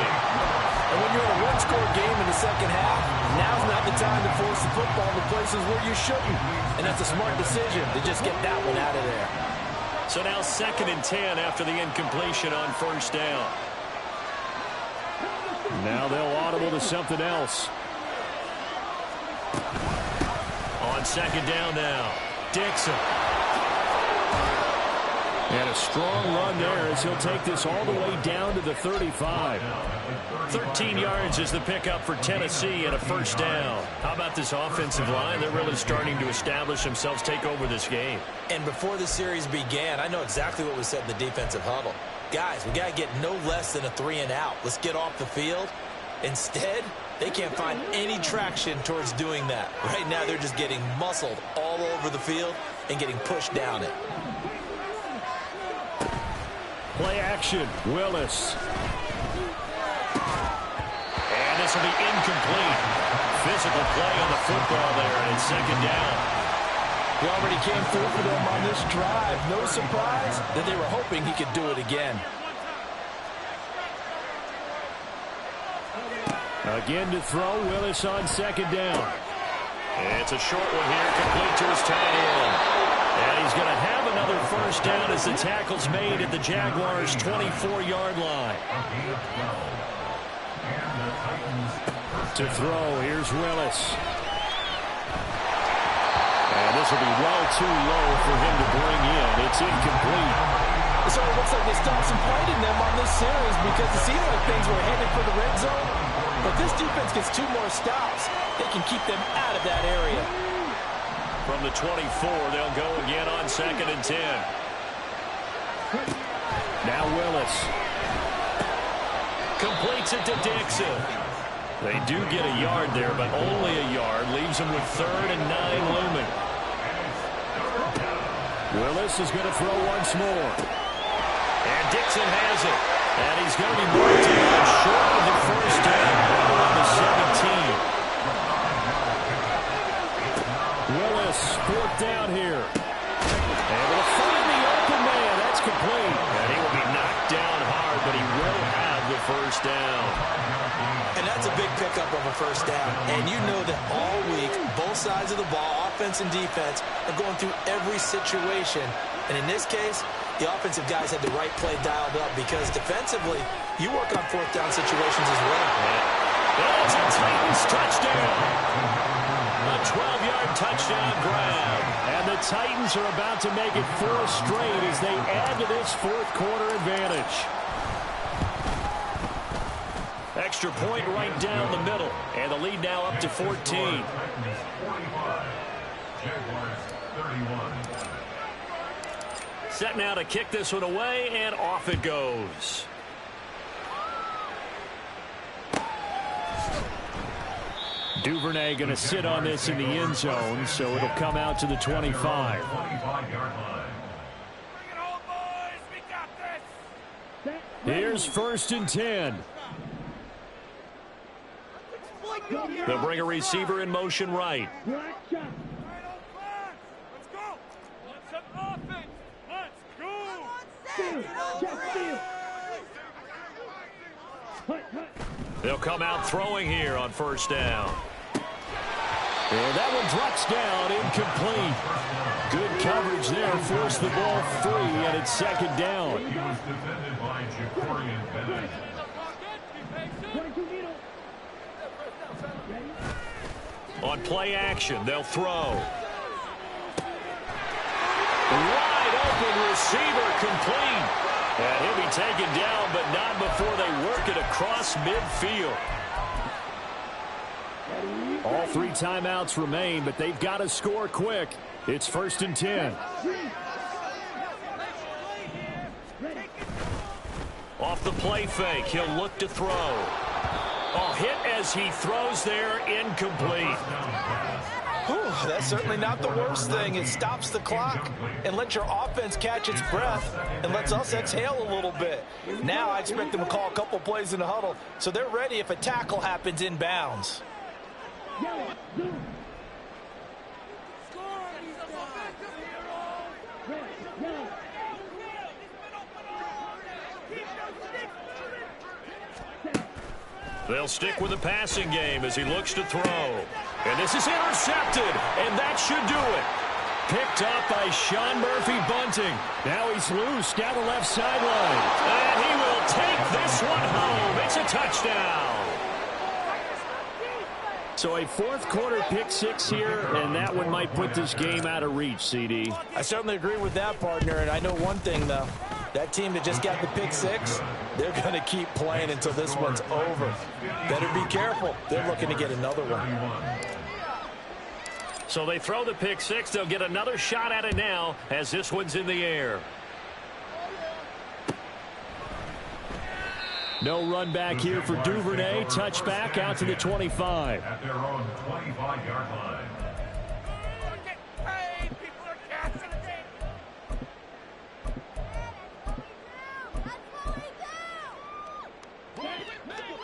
And when you're in a one-score game in the second half, now's not the time to force the football to places where you shouldn't. And that's a smart decision to just get that one out of there. So now 2nd and 10 after the incompletion on 1st down. Now they'll audible to something else. On 2nd down now, Dixon. And a strong run there as he'll take this all the way down to the 35. 13 yards is the pickup for Tennessee and a 1st down. How about this offensive line? They're really starting to establish themselves, take over this game. And before the series began, I know exactly what was said in the defensive huddle. Guys, we got to get no less than a 3 and out. Let's get off the field. Instead, they can't find any traction towards doing that. Right now, they're just getting muscled all over the field and getting pushed down it. Play action, Willis. And this will be incomplete. Physical play on the football there, and it's 2nd down. He already came through for them on this drive. No surprise that they were hoping he could do it again. Again to throw, Willis on 2nd down. It's a short one here, complete to his tight end. And he's going to have another 1st down as the tackle's made at the Jaguars' 24-yard line. To throw, here's Willis. And this will be well too low for him to bring in. It's incomplete. So it looks like they stopped some fight in them on this series because it seemed like things were headed for the red zone. But this defense gets 2 more stops. They can keep them out of that area. From the 24, they'll go again on 2nd and 10. Now Willis. Completes it to Dixon. They do get a yard there, but only a yard. Leaves them with 3rd and 9 looming. Willis is going to throw once more. And Dixon has it. And he's going to be marked down short of the 1st down, right around the 17. Willis, 4th down here. Able to find the open man. That's complete. And he will be knocked down hard, but he will have the 1st down. And that's a big pickup of a 1st down. And you know that all week, both sides of the ball, offense and defense, are going through every situation. And in this case, the offensive guys had the right play dialed up because defensively, you work on 4th down situations as well. It's a Titans touchdown. A 12-yard touchdown grab. And the Titans are about to make it 4 straight as they add to this 4th quarter advantage. Extra point right down the middle. And the lead now up to 14. 31. Set now to kick this one away, and off it goes. Duvernay going to sit on this in the end zone, so it'll come out to the 25. 25-yard line. Here's 1st and 10. They'll bring a receiver in motion right. They'll come out throwing here on 1st down. And that one drops down, incomplete. Good coverage there, forced the ball free, and it's 2nd down. He was defended by Jacorian Bennett. On play action, they'll throw. Wide open receiver, complete. And he'll be taken down, but not before they work it across midfield. All 3 timeouts remain, but they've got to score quick. It's 1st and 10. Off the play fake, he'll look to throw. Hit as he throws there, incomplete. Whew, that's certainly not the worst thing. It stops the clock and lets your offense catch its breath and lets us exhale a little bit. Now I expect them to call a couple plays in the huddle so they're ready if a tackle happens in bounds. They'll stick with the passing game as he looks to throw. And this is intercepted, and that should do it. Picked up by Sean Murphy-Bunting. Now he's loose down the left sideline. And he will take this one home. It's a touchdown. So a 4th quarter pick 6 here, and that one might put this game out of reach, CD. I certainly agree with that, partner, and I know one thing, though. That team that just got the pick 6, they're going to keep playing until this one's over. Better be careful. They're looking to get another one. So they throw the pick 6. They'll get another shot at it now as this one's in the air. No run back here for Duvernay. Touchback out to the 25. At their own 25-yard line.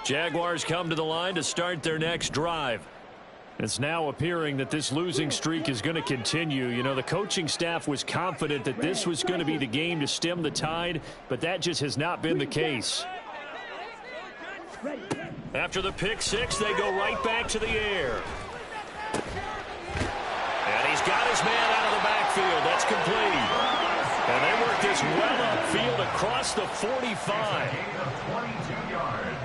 Jaguars come to the line to start their next drive. It's now appearing that this losing streak is going to continue. You know, the coaching staff was confident that this was going to be the game to stem the tide, but that just has not been the case. After the pick 6, they go right back to the air. And he's got his man out of the backfield. That's complete. And they work this well upfield across the 45. 22 yards.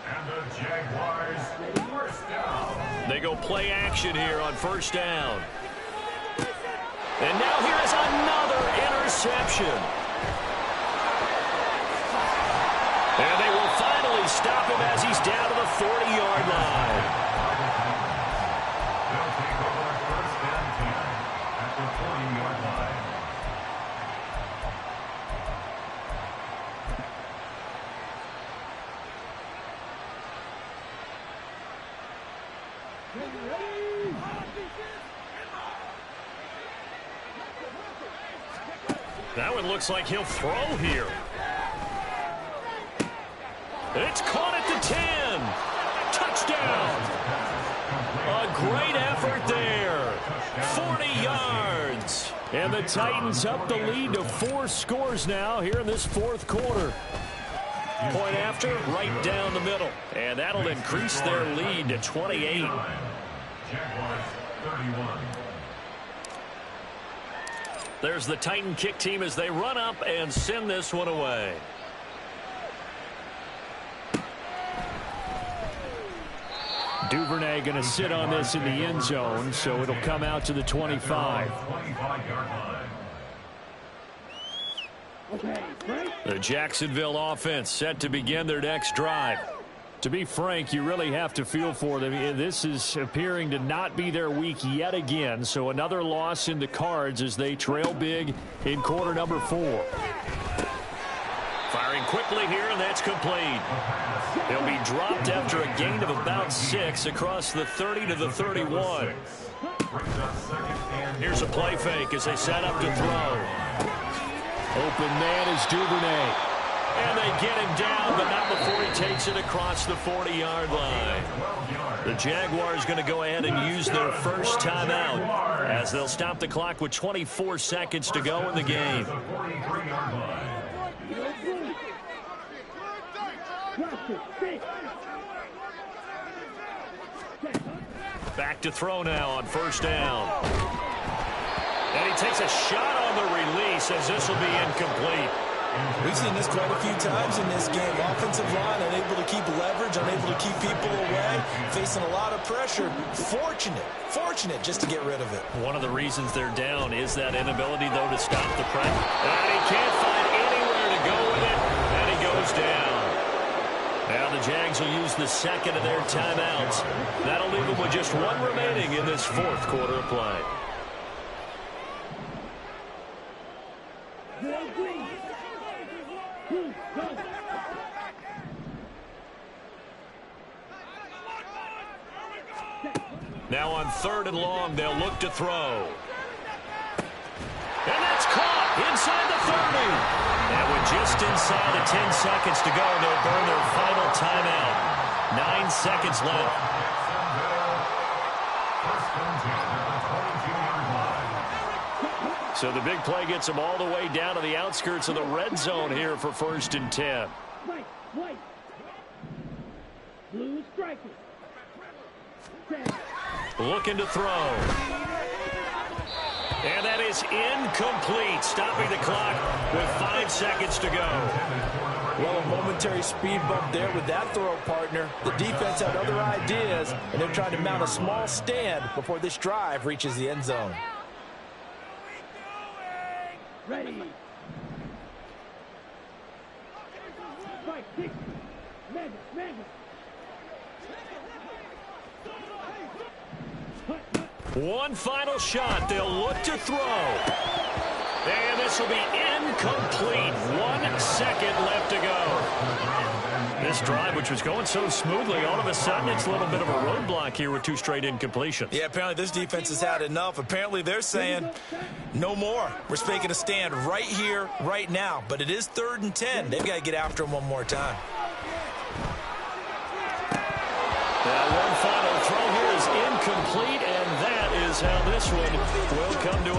And the Jaguars first down. They go play action here on 1st down. And now here is another interception. And they will finally stop him as he's down to the 40-yard line. They'll take over 1st and 10 at the 40-yard line. That one looks like he'll throw here. It's caught at the 10. Touchdown. A great effort there. 40 yards. And the Titans up the lead to 4 scores now here in this 4th quarter. Point after, right down the middle. And that'll increase their lead to 28. Jaguars 31. There's the Titan kick team as they run up and send this one away. Duvernay going to sit on this in the end zone, so it'll come out to the 25. 25-yard line. The Jacksonville offense set to begin their next drive. To be frank, you really have to feel for them. This is appearing to not be their week yet again. So another loss in the cards as they trail big in quarter number 4. Firing quickly here, and that's complete. They'll be dropped after a gain of about 6 across the 30 to the 31. Here's a play fake as they set up to throw. Open man is Duvernay. And they get him down, but not before he takes it across the 40-yard line. The Jaguars going to go ahead and use their first timeout as they'll stop the clock with 24 seconds to go in the game. Back to throw now on first down. And he takes a shot on the release as this will be incomplete. We've seen this quite a few times in this game. Offensive line unable to keep leverage, unable to keep people away, facing a lot of pressure. Fortunate just to get rid of it. One of the reasons they're down is that inability, though, to stop the press. And he can't find anywhere to go with it, and he goes down. Now the Jags will use the second of their timeouts. That'll leave them with just one remaining in this fourth quarter of play. Now on 3rd and long, they'll look to throw. And that's caught inside the 30. And with just inside of 10 seconds to go, they'll burn their final timeout. 9 seconds left. So the big play gets them all the way down to the outskirts of the red zone here for 1st and 10. White. Blue striker. Looking to throw. And that is incomplete, stopping the clock with 5 seconds to go. Well, a momentary speed bump there with that throw partner. The defense had other ideas, and they're trying to mount a small stand before this drive reaches the end zone. Ready. Fight, kick. Mega. One final shot. They'll look to throw. And this will be incomplete. 1 second left to go. This drive, which was going so smoothly, all of a sudden it's a little bit of a roadblock here with 2 straight incompletions. Yeah, apparently this defense has had enough. Apparently they're saying, no more. We're making a stand right here, right now. But it is 3rd and 10. They've got to get after him one more time. One final throw here is incomplete, and that is how this one will come to